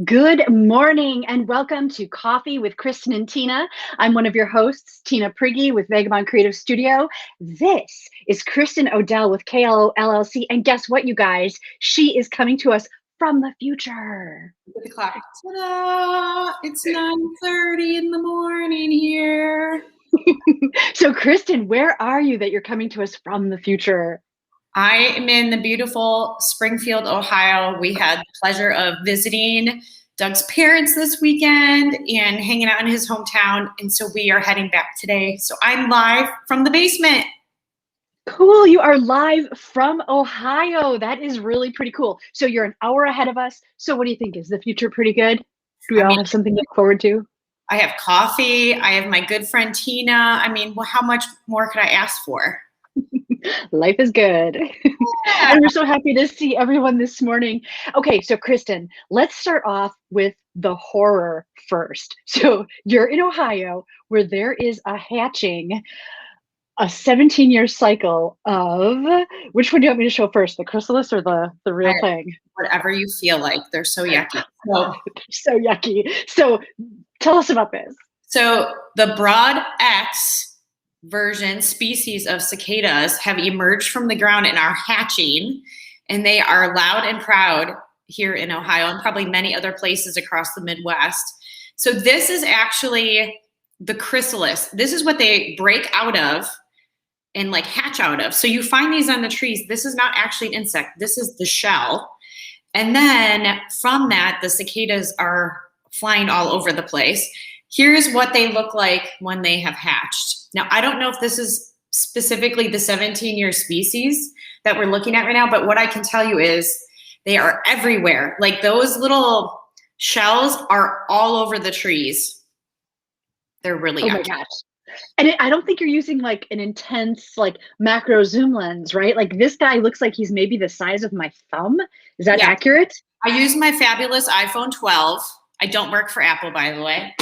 Good morning and welcome to Coffee with Kristin and Tina. I'm one of your hosts, Tina Prigge with Vagabond Creative Studio. This is Kristen Odell with KLO LLC. And guess what, you guys? She is coming to us from the future. Look at the clock. Ta-da! It's 9:30 in the morning here. So, Kristen, where are you that you're coming to us from the future? I am in the beautiful Springfield, Ohio. We had the pleasure of visiting Doug's parents this weekend and hanging out in his hometown. And so we are heading back today. So I'm live from the basement. Cool. You are live from Ohio. That is really pretty cool. So you're an hour ahead of us. So what do you think? Is the future pretty good? Do we all have something to look forward to? I have coffee. I have my good friend Tina. I mean, well, how much more could I ask for? Life is good. Yeah. And we're so happy to see everyone this morning. Okay, so Kristen, let's start off with the horror first. So you're in Ohio where there is a hatching, a 17-year cycle of, which one do you want me to show first, the chrysalis or the real thing? Whatever you feel like. They're so yucky. So yucky. So tell us about this. So the broad X version species of cicadas have emerged from the ground and are hatching, and they are loud and proud here in Ohio and probably many other places across the Midwest. So this is actually the chrysalis. This is what they break out of and like hatch out of. So you find these on the trees. This is not actually an insect. This is the shell. And then from that, the cicadas are flying all over the place. Here's what they look like when they have hatched. Now, I don't know if this is specifically the 17-year species that we're looking at right now, but what I can tell you is they are everywhere. Like those little shells are all over the trees. They're really yucky. Oh my gosh. And I don't think you're using like an intense like macro zoom lens, right? Like this guy looks like he's maybe the size of my thumb. Is that accurate? I use my fabulous iPhone 12. I don't work for Apple, by the way.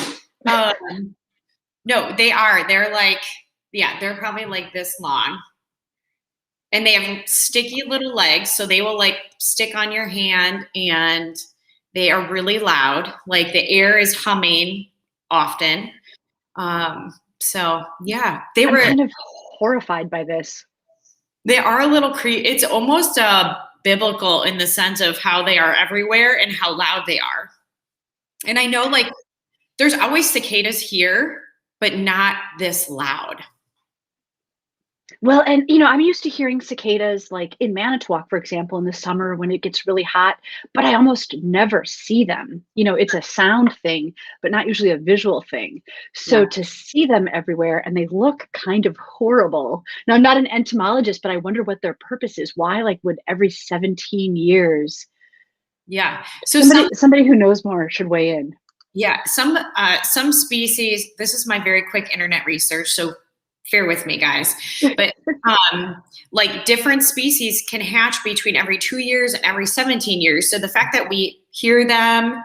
No, they are. They're like, they're probably like this long. And they have sticky little legs, so they will like stick on your hand, and they are really loud. Like the air is humming often. So yeah, I'm kind of horrified by this. They are a little creepy. It's almost biblical in the sense of how they are everywhere and how loud they are. And I know like there's always cicadas here, but not this loud. Well, and you know, I'm used to hearing cicadas like in Manitowoc, for example, in the summer when it gets really hot, but I almost never see them. You know, it's a sound thing, but not usually a visual thing. So to see them everywhere, and they look kind of horrible. Now, I'm not an entomologist, but I wonder what their purpose is. Why, like, would every 17 years? Yeah. So somebody who knows more should weigh in. Yeah, some species, this is my very quick internet research, so bear with me, guys. But like different species can hatch between every 2 years and every 17 years. So the fact that we hear them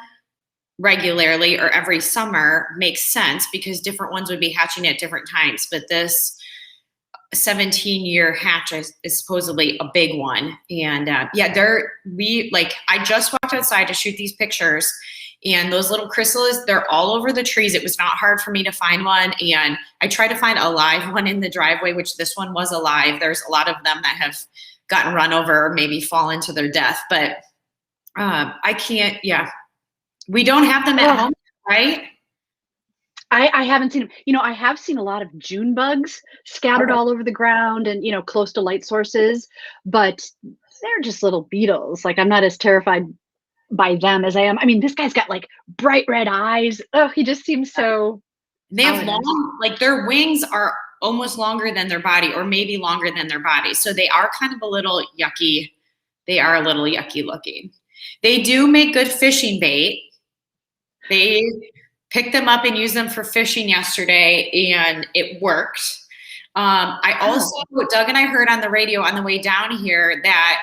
regularly or every summer makes sense because different ones would be hatching at different times. But this 17-year hatch is supposedly a big one. And I just walked outside to shoot these pictures. And those little chrysalis, they're all over the trees. It was not hard for me to find one. And I tried to find a live one in the driveway, which this one was alive. There's a lot of them that have gotten run over or maybe fallen to their death. But I can't, we don't have them at home, right? I haven't seen them. You know, I have seen a lot of June bugs scattered all over the ground and, you know, close to light sources, but they're just little beetles. Like I'm not as terrified by them as I am. I mean, this guy's got like bright red eyes. Oh, he just seems so. They have long, like their wings are almost longer than their body or maybe longer than their body. So they are kind of a little yucky. They are a little yucky looking. They do make good fishing bait. They picked them up and used them for fishing yesterday and it worked. I also, Doug and I heard on the radio on the way down here that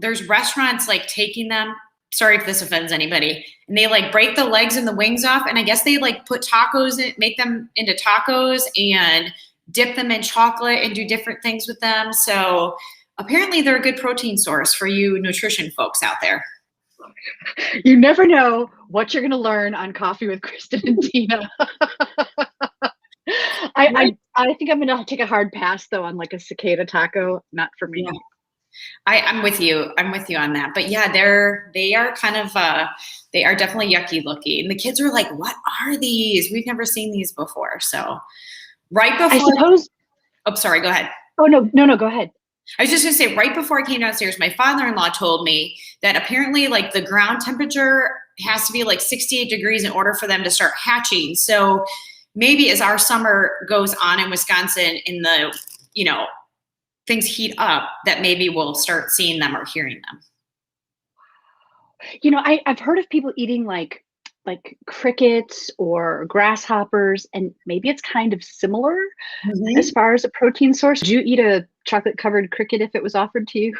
there's restaurants like taking them, sorry if this offends anybody, and they like break the legs and the wings off. And I guess they like put tacos in, make them into tacos and dip them in chocolate and do different things with them. So apparently they're a good protein source for you nutrition folks out there. You never know what you're going to learn on Coffee with Kristin and Tina. Right. I think I'm going to take a hard pass though on like a cicada taco. Not for me. Yeah. I'm with you. I'm with you on that. But yeah, they are kind of they are definitely yucky looking. The kids were like, "What are these? We've never seen these before." So right I before, suppose. oh, sorry, go ahead. Oh no, no, no. Go ahead. I was just gonna say, right before I came downstairs, my father-in-law told me that apparently, like, the ground temperature has to be like 68 degrees in order for them to start hatching. So maybe as our summer goes on in Wisconsin, in the, you know, things heat up, that maybe we'll start seeing them or hearing them. I've heard of people eating like crickets or grasshoppers, and maybe it's kind of similar as Mhm. far as a protein source. Would you eat a chocolate covered cricket if it was offered to you?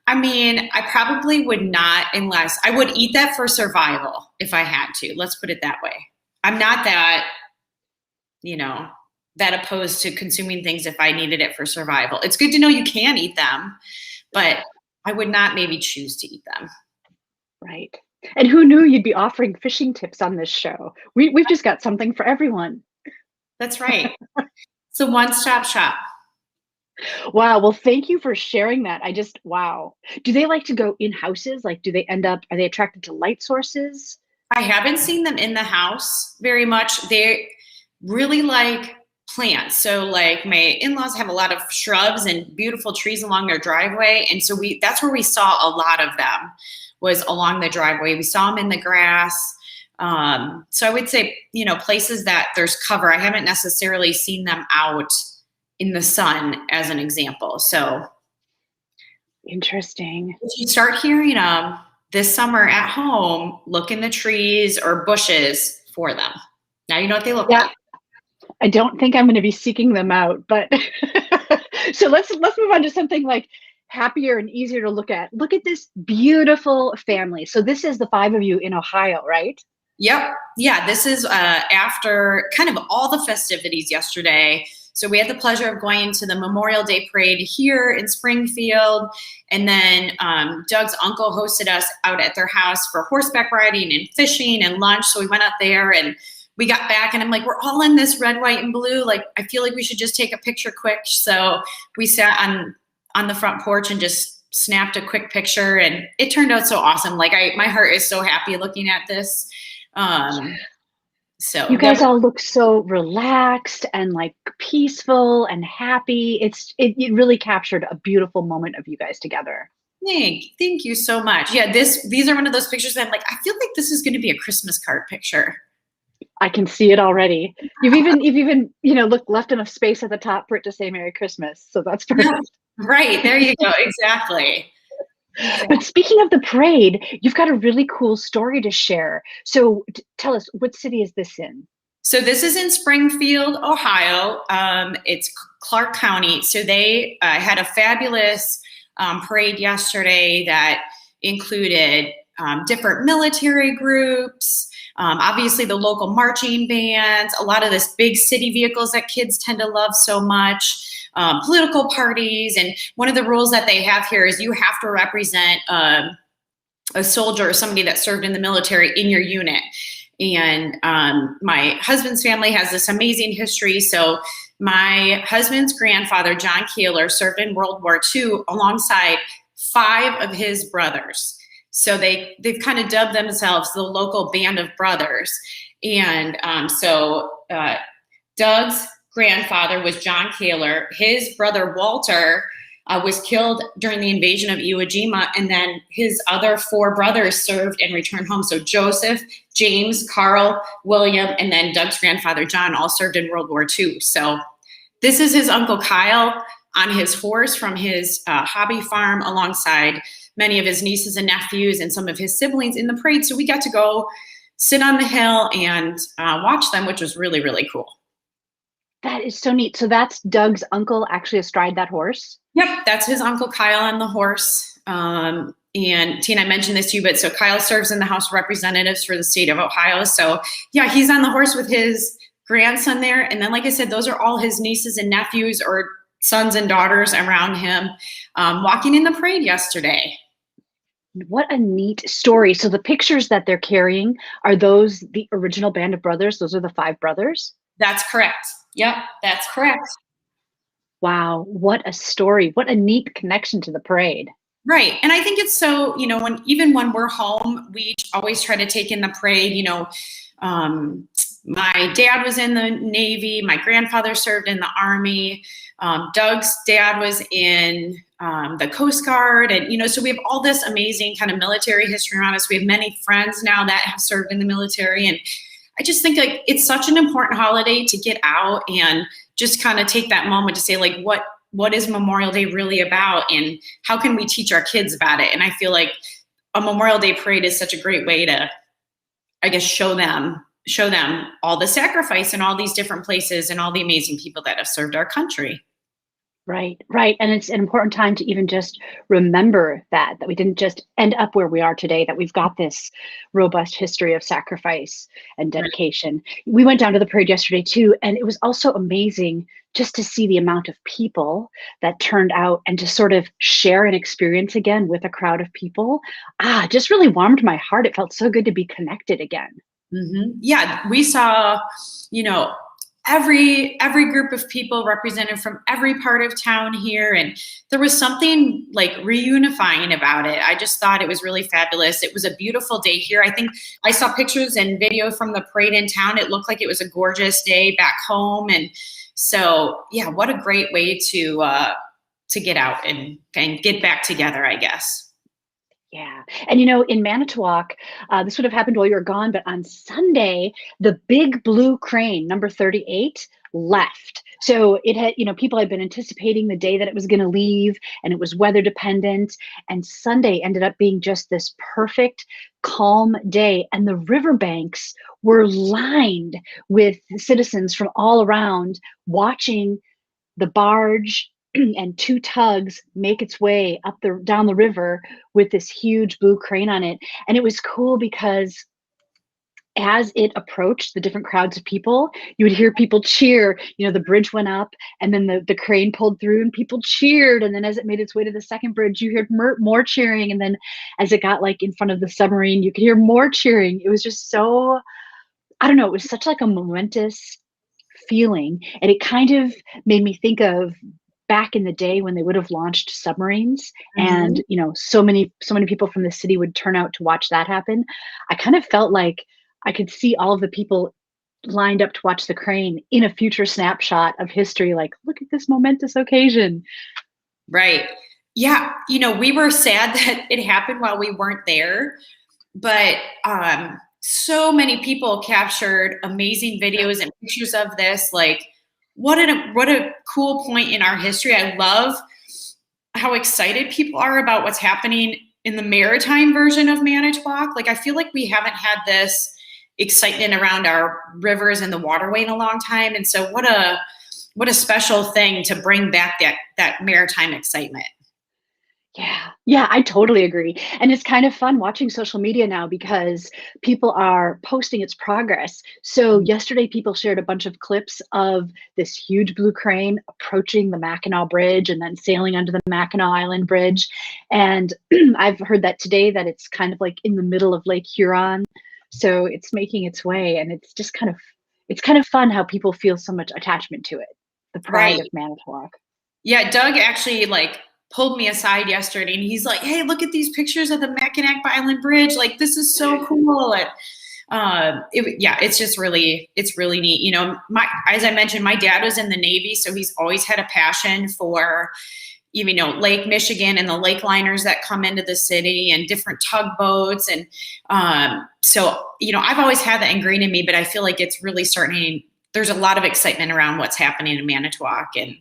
I mean, I probably would not, unless I would eat that for survival if I had to. Let's put it that way. I'm not that, you know, that opposed to consuming things if I needed it for survival. It's good to know you can eat them, but I would not maybe choose to eat them. Right. And who knew you'd be offering fishing tips on this show? We've just got something for everyone. That's right. It's a one-stop shop. Wow. Well, thank you for sharing that. Wow. Do they like to go in houses? Like, are they attracted to light sources? I haven't seen them in the house very much. They really like plants. So like my in-laws have a lot of shrubs and beautiful trees along their driveway. And so that's where we saw a lot of them, was along the driveway. We saw them in the grass. So I would say, places that there's cover. I haven't necessarily seen them out in the sun as an example. So Interesting. if you start hearing them this summer at home, look in the trees or bushes for them. Now you know what they look Yeah. like. I don't think I'm going to be seeking them out, but so let's move on to something like happier and easier to look at. Look at this beautiful family. So this is the five of you in Ohio, right? Yep. Yeah, this is after kind of all the festivities yesterday. So we had the pleasure of going to the Memorial Day parade here in Springfield. And then Doug's uncle hosted us out at their house for horseback riding and fishing and lunch. So we went out there and we got back and I'm like, we're all in this red, white, and blue. Like, I feel like we should just take a picture quick. So we sat on the front porch and just snapped a quick picture, and it turned out so awesome. Like, my heart is so happy looking at this. So You yeah, guys all look so relaxed and like peaceful and happy. It really captured a beautiful moment of you guys together. thank you so much. Yeah, these are one of those pictures that I'm like, I feel like this is going to be a Christmas card picture. I can see it already. You've even, left enough space at the top for it to say Merry Christmas. So that's Yeah, perfect. right. There you go. Exactly. But speaking of the parade, you've got a really cool story to share. So tell us, what city is this in? So this is in Springfield, Ohio. It's Clark County. So they had a fabulous parade yesterday that included different military groups, obviously the local marching bands, a lot of this big city vehicles that kids tend to love so much, political parties. And one of the rules that they have here is you have to represent a soldier or somebody that served in the military in your unit. And my husband's family has this amazing history. So my husband's grandfather, John Keeler, served in World War II alongside 5 of his brothers. So they've kind of dubbed themselves the local band of brothers. And Doug's grandfather was John Keeler. His brother Walter was killed during the invasion of Iwo Jima, and then his other 4 brothers served and returned home. So Joseph, James, Carl, William, and then Doug's grandfather John all served in World War II. So this is his uncle Kyle on his horse from his hobby farm, alongside many of his nieces and nephews and some of his siblings in the parade. So we got to go sit on the hill and watch them, which was really, really cool. That is so neat. So that's Doug's uncle actually astride that horse? Yep, that's his uncle Kyle on the horse. And Tina, I mentioned this to you, but so Kyle serves in the House of Representatives for the state of Ohio. So yeah, he's on the horse with his grandson there. And then, like I said, those are all his nieces and nephews or sons and daughters around him, walking in the parade yesterday. What a neat story. So the pictures that they're carrying, are those the original band of brothers? Those are the 5 brothers? That's correct. Yep, that's correct. Wow, what a story. What a neat connection to the parade. Right. And I think it's so, even when we're home, we always try to take in the parade. My dad was in the Navy. My grandfather served in the Army. Doug's dad was in the Coast Guard. And, so we have all this amazing kind of military history around us. We have many friends now that have served in the military. And I just think like it's such an important holiday to get out and just kind of take that moment to say like, what is Memorial Day really about, and how can we teach our kids about it? And I feel like a Memorial Day parade is such a great way to, I guess, show them all the sacrifice in all these different places and all the amazing people that have served our country. Right, right. And it's an important time to even just remember that we didn't just end up where we are today, that we've got this robust history of sacrifice and Right. dedication. We went down to the parade yesterday too, and it was also amazing just to see the amount of people that turned out and to sort of share an experience again with a crowd of people. Just really warmed my heart. It felt so good to be connected again. Yeah, we saw, you know, every group of people represented from every part of town here, and there was something like reunifying about it. I just thought it was really fabulous. It was a beautiful day here. I think I saw pictures and video from the parade in town. It looked like it was a gorgeous day back home, and so yeah, what a great way to get out and get back together, I guess. Yeah. And in Manitowoc, this would have happened while you were gone, but on Sunday, the big blue crane, number 38, left. So it had, people had been anticipating the day that it was going to leave, and it was weather dependent. And Sunday ended up being just this perfect, calm day. And the riverbanks were lined with citizens from all around watching the barge and 2 tugs make its way down the river with this huge blue crane on it. And it was cool because as it approached the different crowds of people, you would hear people cheer. The bridge went up, and then the crane pulled through and people cheered. And then as it made its way to the second bridge, you heard more cheering. And then as it got like in front of the submarine, you could hear more cheering. It was just so, I don't know, it was such like a momentous feeling. And it kind of made me think of back in the day when they would have launched submarines, Mhm. and so many people from the city would turn out to watch that happen. I kind of felt like I could see all of the people lined up to watch the crane in a future snapshot of history, like, look at this momentous occasion. Right. Yeah. We were sad that it happened while we weren't there, but so many people captured amazing videos and pictures of this. Like, what a cool point in our history. I love how excited people are about what's happening in the maritime version of Manitowoc. Like, I feel like we haven't had this excitement around our rivers and the waterway in a long time. And so what a special thing to bring back that maritime excitement. Yeah. Yeah, I totally agree. And it's kind of fun watching social media now because people are posting its progress. So yesterday people shared a bunch of clips of this huge blue crane approaching the Mackinac Bridge and then sailing under the Mackinac Island Bridge. And I've heard that today that it's kind of like in the middle of Lake Huron. So it's making its way, and it's kind of fun how people feel so much attachment to it. The pride Right. of Manitowoc. Yeah, Doug actually like pulled me aside yesterday and he's like, "Hey, look at these pictures of the Mackinac Island Bridge. Like, this is so cool." And yeah, it's really neat. As I mentioned, my dad was in the Navy, so he's always had a passion for Lake Michigan and the lake liners that come into the city and different tugboats. And so, I've always had that ingrained in me, but I feel like it's really starting. There's a lot of excitement around what's happening in Manitowoc, and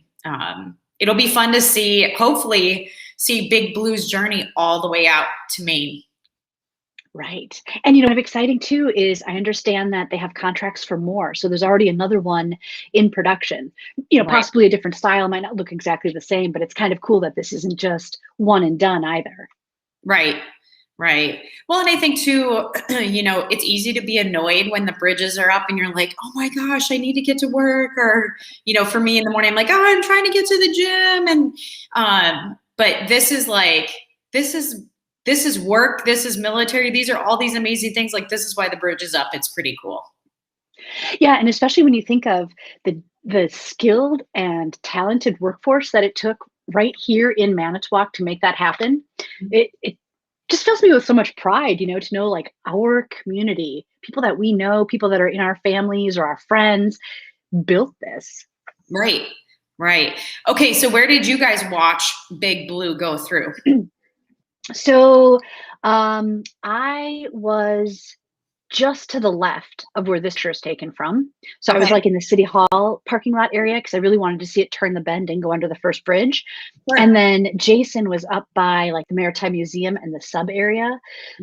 it'll be fun to hopefully see Big Blue's journey all the way out to Maine. Right. And what's exciting too is I understand that they have contracts for more. So there's already another one in production. Right. Possibly a different style, might not look exactly the same, but it's kind of cool that this isn't just one and done either. Right. Right. Well, and I think too, it's easy to be annoyed when the bridges are up and you're like, oh my gosh, I need to get to work. Or, for me in the morning, I'm like, oh, I'm trying to get to the gym. And, but this is this is work, this is military, these are all these amazing things. Like, this is why the bridge is up. It's pretty cool. Yeah, and especially when you think of the skilled and talented workforce that it took right here in Manitowoc to make that happen, it just fills me with so much pride, to know like our community, people that we know, people that are in our families or our friends built this. Right. Right. Okay. So where did you guys watch Big Blue go through? So I was just to the left of where this picture is taken from. So I was Okay. like in the City Hall parking lot area because I really wanted to see it turn the bend and go under the first bridge. Sure. And then Jason was up by like the Maritime Museum and the sub area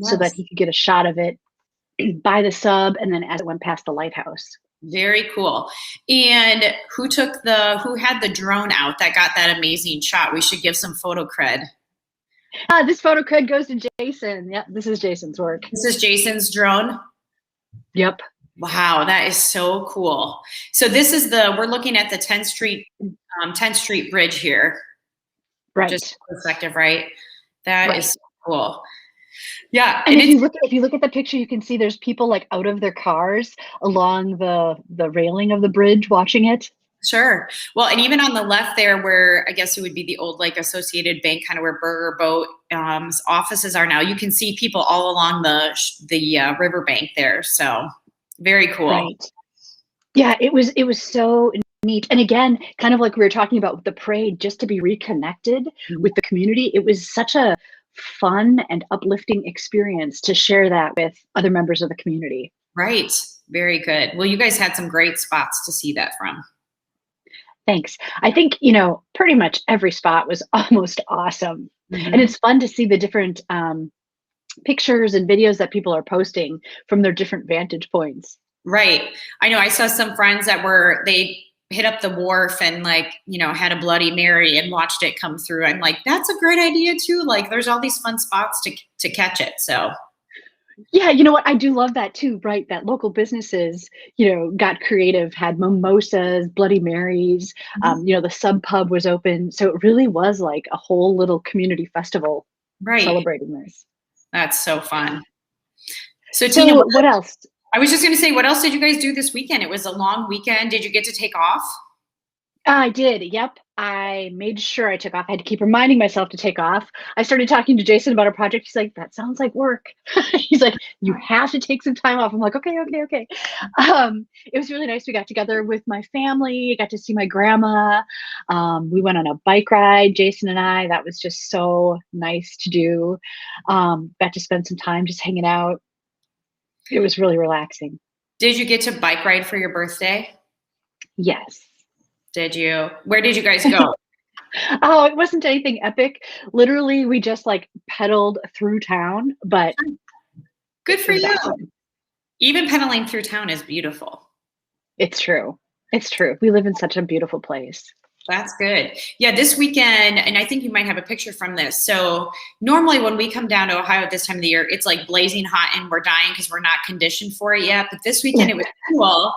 so that Yes. he could get a shot of it by the sub and then as it went past the lighthouse. Very cool. And who had the drone out that got that amazing shot? We should give some photo cred. This photo cred goes to Jason. Yep, this is Jason's work. This is Jason's drone. Yep. Wow, that is so cool. So this is we're looking at the 10th Street Bridge here. Right. Just perspective, right? That Right. is so cool. Yeah. And if you look at the picture, you can see there's people like out of their cars along the railing of the bridge watching it. Sure. Well, and even on the left there, where I guess it would be the old like Associated Bank, kind of where Burger Boat offices are now, you can see people all along the riverbank there. So very cool. Right. Yeah, it was so neat. And again, kind of like we were talking about with the parade, just to be reconnected with the community, it was such a fun and uplifting experience to share that with other members of the community. Right. Very good. Well, you guys had some great spots to see that from. Thanks. I think, pretty much every spot was almost awesome. Mm-hmm. And it's fun to see the different pictures and videos that people are posting from their different vantage points. Right. I know I saw some friends they hit up the wharf and had a Bloody Mary and watched it come through. I'm like, that's a great idea too. Like there's all these fun spots to catch it. So yeah, you know what? I do love that too, right? That local businesses, got creative, had mimosas, Bloody Marys, the sub pub was open. So it really was like a whole little community festival celebrating this. That's so fun. So Tina, what else? I was just going to say, what else did you guys do this weekend? It was a long weekend. Did you get to take off? I did. Yep. I made sure I took off. I had to keep reminding myself to take off. I started talking to Jason about a project. He's like, that sounds like work. He's like, you have to take some time off. I'm like, okay. It was really nice. We got together with my family. I got to see my grandma. We went on a bike ride, Jason and I. That was just so nice to do. Got to spend some time just hanging out. It was really relaxing. Did you get to bike ride for your birthday? Yes. Did you? Where did you guys go? Oh, it wasn't anything epic. Literally, we just like pedaled through town, but good for you. Awesome. Even pedaling through town is beautiful. It's true. It's true. We live in such a beautiful place. That's good. Yeah, this weekend, and I think you might have a picture from this. So normally when we come down to Ohio at this time of the year, it's like blazing hot and we're dying because we're not conditioned for it yet. But this weekend it was cool.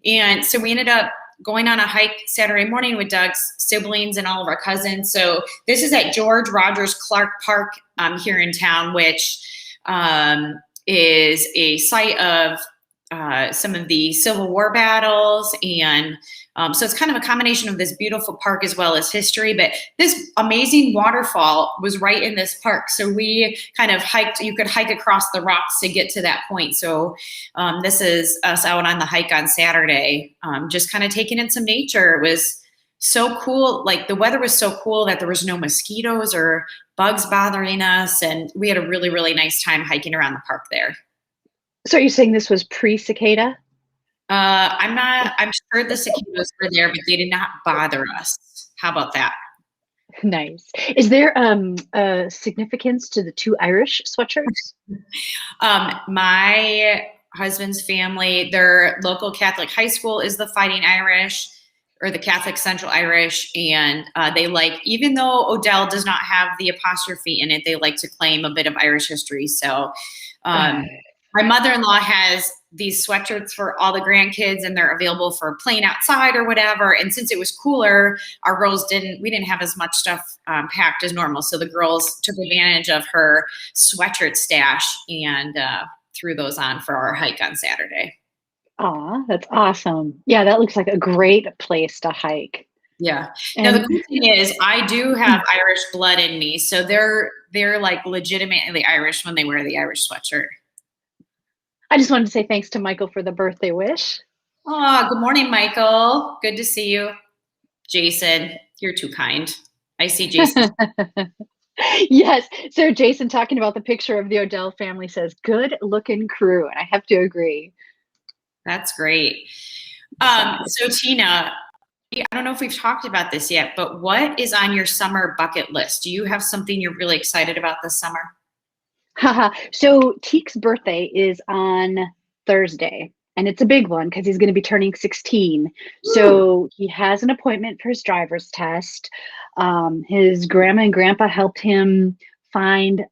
And so we ended up going on a hike Saturday morning with Doug's siblings and all of our cousins. So this is at George Rogers Clark Park here in town, which is a site of some of the Civil War battles. And so it's kind of a combination of this beautiful park as well as history. But this amazing waterfall was right in this park. So we kind of hiked, you could hike across the rocks to get to that point. So this is us out on the hike on Saturday, just kind of taking in some nature. It was so cool. Like the weather was so cool that there was no mosquitoes or bugs bothering us. And we had a really, really nice time hiking around the park there. So you're saying this was pre-cicada? I'm sure the cicadas were there, but they did not bother us. How about that? Nice. Is there a significance to the two Irish sweatshirts? My husband's family, their local Catholic high school is the Fighting Irish, or the Catholic Central Irish, and they like, even though Odell does not have the apostrophe in it, they like to claim a bit of Irish history. So my mother-in-law has these sweatshirts for all the grandkids, and they're available for playing outside or whatever. And since it was cooler, our girls we didn't have as much stuff packed as normal. So the girls took advantage of her sweatshirt stash and threw those on for our hike on Saturday. Aw, that's awesome. Yeah, that looks like a great place to hike. Yeah. Now the And cool thing is I do have Irish blood in me. So they're like legitimately Irish when they wear the Irish sweatshirt. I just wanted to say thanks to Michael for the birthday wish. Oh, good morning, Michael. Good to see you. Jason, you're too kind. I see Jason. Yes. So Jason talking about the picture of the Odell family says, good looking crew. And I have to agree. That's great. So Tina, I don't know if we've talked about this yet, but what is on your summer bucket list? Do you have something you're really excited about this summer? So Teek's birthday is on Thursday, and it's a big one because he's going to be turning 16. So he has an appointment for his driver's test. His grandma and grandpa helped him find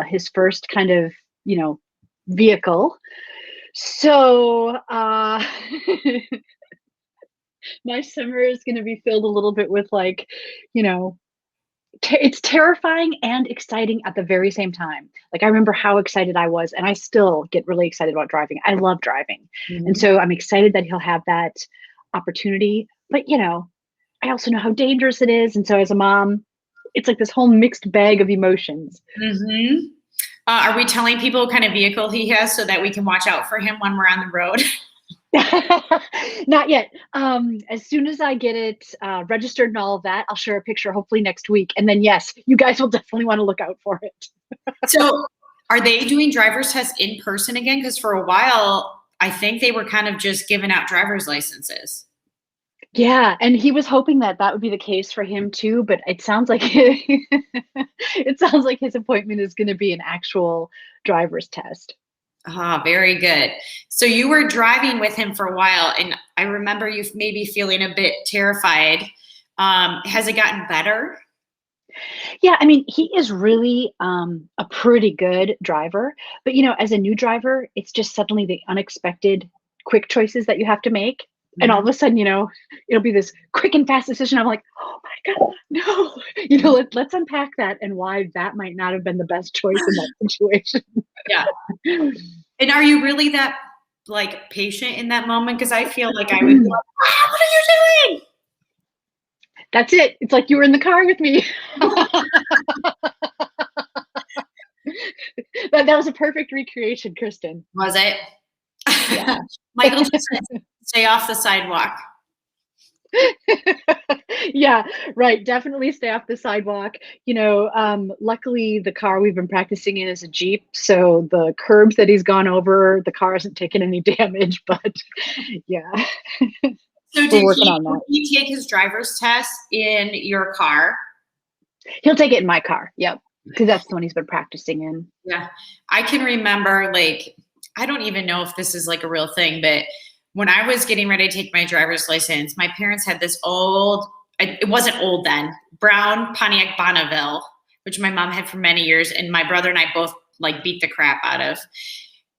his first kind of, vehicle. So my summer is going to be filled a little bit with like, it's terrifying and exciting at the very same time. Like I remember how excited I was, and I still get really excited about driving. I love driving. And so I'm excited that he'll have that opportunity. But I also know how dangerous it is. And so as a mom, it's like this whole mixed bag of emotions. Mm-hmm. Are we telling people what kind of vehicle he has so that we can watch out for him when we're on the road? Not yet. As soon as I get it registered and all of that, I'll share a picture hopefully next week. And then, yes, you guys will definitely want to look out for it. So are they doing driver's tests in person again? Because for a while, I think they were kind of just giving out driver's licenses. Yeah, and he was hoping that would be the case for him too, but it sounds like it sounds like his appointment is going to be an actual driver's test. Ah, very good. So you were driving with him for a while, and I remember you maybe feeling a bit terrified. Has it gotten better? Yeah, I mean, he is really a pretty good driver, but as a new driver, it's just suddenly the unexpected quick choices that you have to make. And all of a sudden, it'll be this quick and fast decision. I'm like, oh my God, no, let's unpack that and why that might not have been the best choice in that situation. Yeah. And are you really that like patient in that moment? Because I feel like I would be like, what are you doing? That's it. It's like you were in the car with me. That was a perfect recreation, Kristin. Was it? Yeah. Michael just said, stay off the sidewalk. Yeah, right. Definitely stay off the sidewalk. Luckily the car we've been practicing in is a Jeep. So the curbs that he's gone over, the car hasn't taken any damage, but yeah. So We're working on that. Did he take his driver's test in your car? He'll take it in my car. Yep. Because that's the one he's been practicing in. Yeah. I can remember, like, I don't even know if this is like a real thing, but when I was getting ready to take my driver's license, my parents had this old, it wasn't old then, brown Pontiac Bonneville, which my mom had for many years, and my brother and I both like beat the crap out of.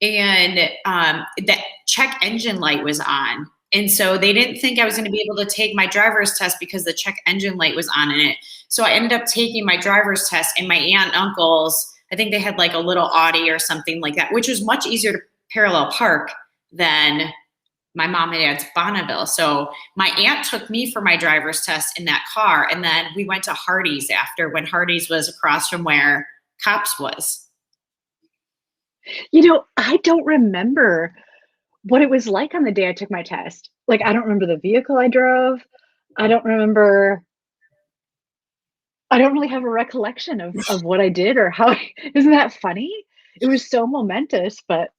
And that check engine light was on. And so they didn't think I was going to be able to take my driver's test because the check engine light was on in it. So I ended up taking my driver's test, and my aunt and uncles, I think they had like a little Audi or something like that, which was much easier to parallel park than my mom and dad's Bonneville. So my aunt took me for my driver's test in that car. And then we went to Hardee's after, when Hardee's was across from where Cops was. I don't remember what it was like on the day I took my test. Like, I don't remember the vehicle I drove. I don't really have a recollection of what I did or how. Isn't that funny? It was so momentous, but.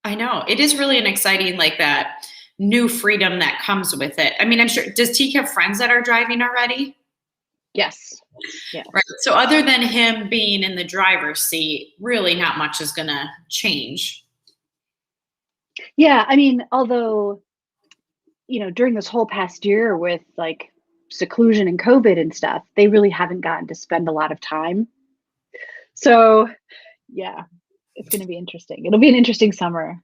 I know. It is really an exciting, like, that new freedom that comes with it. I mean, I'm sure, does Teek have friends that are driving already? Yes. Yeah. Right. So other than him being in the driver's seat, really not much is going to change. Yeah. I mean, although, during this whole past year with like seclusion and COVID and stuff, they really haven't gotten to spend a lot of time. So, yeah. It's going to be interesting. It'll be an interesting summer.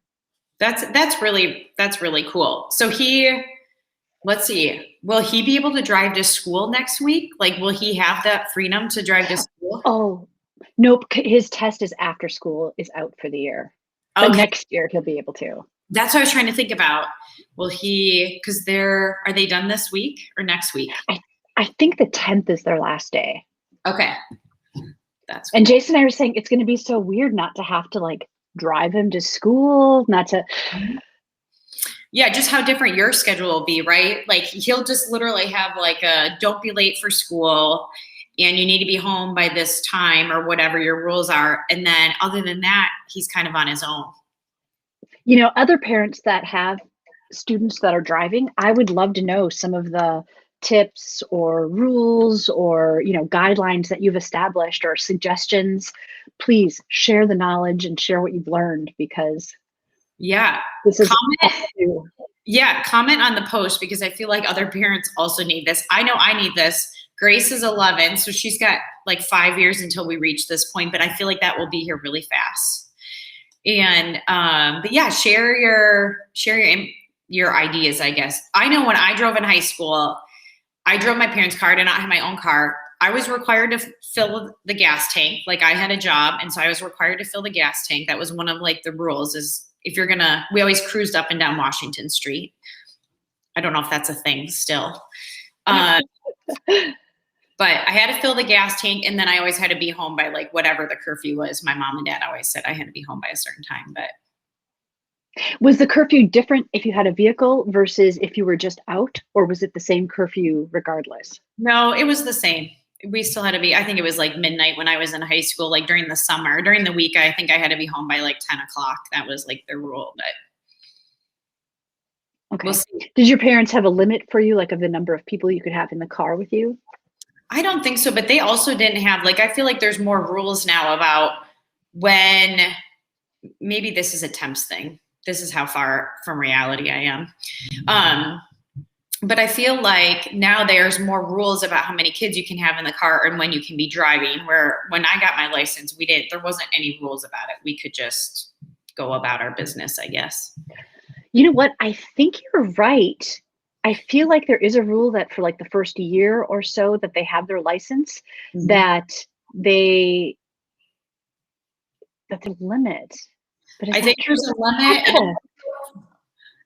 That's really cool. So let's see, will he be able to drive to school next week? Like, will he have that freedom to drive to school? Oh, nope. His test is after school is out for the year, but Okay. next year he'll be able to. That's what I was trying to think about. Will he, because are they done this week or next week? I think the 10th is their last day. Okay. That's cool. And Jason and I were saying it's going to be so weird not to have to like drive him to school, not to. Yeah, just how different your schedule will be, right? Like he'll just literally have like a don't be late for school and you need to be home by this time or whatever your rules are. And then other than that, he's kind of on his own. You know, other parents that have students that are driving, I would love to know some of the tips or rules or, you know, guidelines that you've established or suggestions. Please share the knowledge and share what you've learned, because Yeah. this is comment. Yeah, comment on the post because I feel like other parents also need this. I know I need this. Grace is 11, so she's got like 5 years until we reach this point, but I feel like that will be here really fast. And but yeah, share your ideas, I guess. I know when I drove in high school, I drove my parents' car, I did not have my own car. I was required to fill the gas tank. Like I had a job, and so I was required to fill the gas tank. That was one of like the rules is if you're gonna, we always cruised up and down Washington Street. I don't know if that's a thing still. But I had to fill the gas tank, and then I always had to be home by like whatever the curfew was. My mom and dad always said I had to be home by a certain time. But was the curfew different if you had a vehicle versus if you were just out, or was it the same curfew regardless? no, it was the same. We still had to be, I think it was like midnight when I was in high school, like during the summer. During the week, I think I had to be home by like 10 o'clock. That was like the rule, but Okay. we'll see. Did your parents have a limit for you, like of the number of people you could have in the car with you? I don't think so, but they also didn't have, like, I feel like there's more rules now about when, maybe this is a temps thing. This is how far from reality I am. But I feel like now there's more rules about how many kids you can have in the car and when you can be driving, where when I got my license, there wasn't any rules about it. We could just go about our business, I guess. You know what? I think you're right. I feel like there is a rule that for like the first year or so that they have their license, Mhm. that's a limit. But I think there's a limit. Yeah.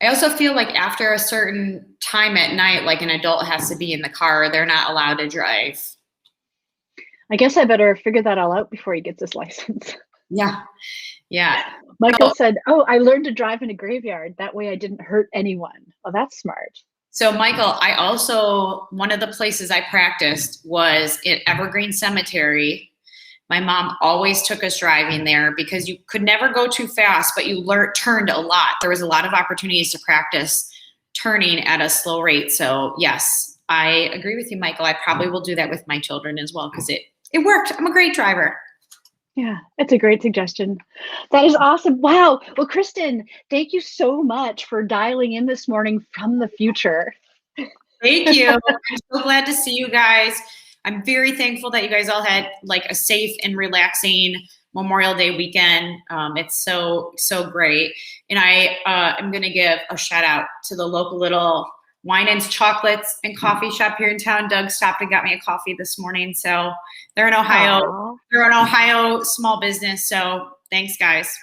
I also feel like after a certain time at night, like an adult has to be in the car. They're not allowed to drive. I guess I better figure that all out before he gets his license. Yeah. Yeah. Michael said, "Oh, I learned to drive in a graveyard. That way I didn't hurt anyone." Oh, that's smart. So Michael, one of the places I practiced was at Evergreen Cemetery. My mom always took us driving there because you could never go too fast, but you turned a lot. There was a lot of opportunities to practice turning at a slow rate. So yes, I agree with you, Michael. I probably will do that with my children as well because it worked. I'm a great driver. Yeah, it's a great suggestion. That is awesome. Wow. Well, Kristin, thank you so much for dialing in this morning from the future. Thank you. I'm so glad to see you guys. I'm very thankful that you guys all had like a safe and relaxing Memorial Day weekend. It's so great. And I am going to give a shout out to the local little wine and chocolates and coffee shop here in town. Doug stopped and got me a coffee this morning. So they're in Ohio. Aww. They're an Ohio small business. So thanks, guys.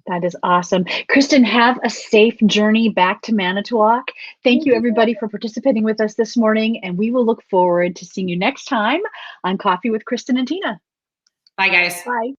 That is awesome. Kristin, have a safe journey back to Manitowoc. Thank you, everybody, for participating with us this morning. And we will look forward to seeing you next time on Coffee with Kristin and Tina. Bye, guys. Bye.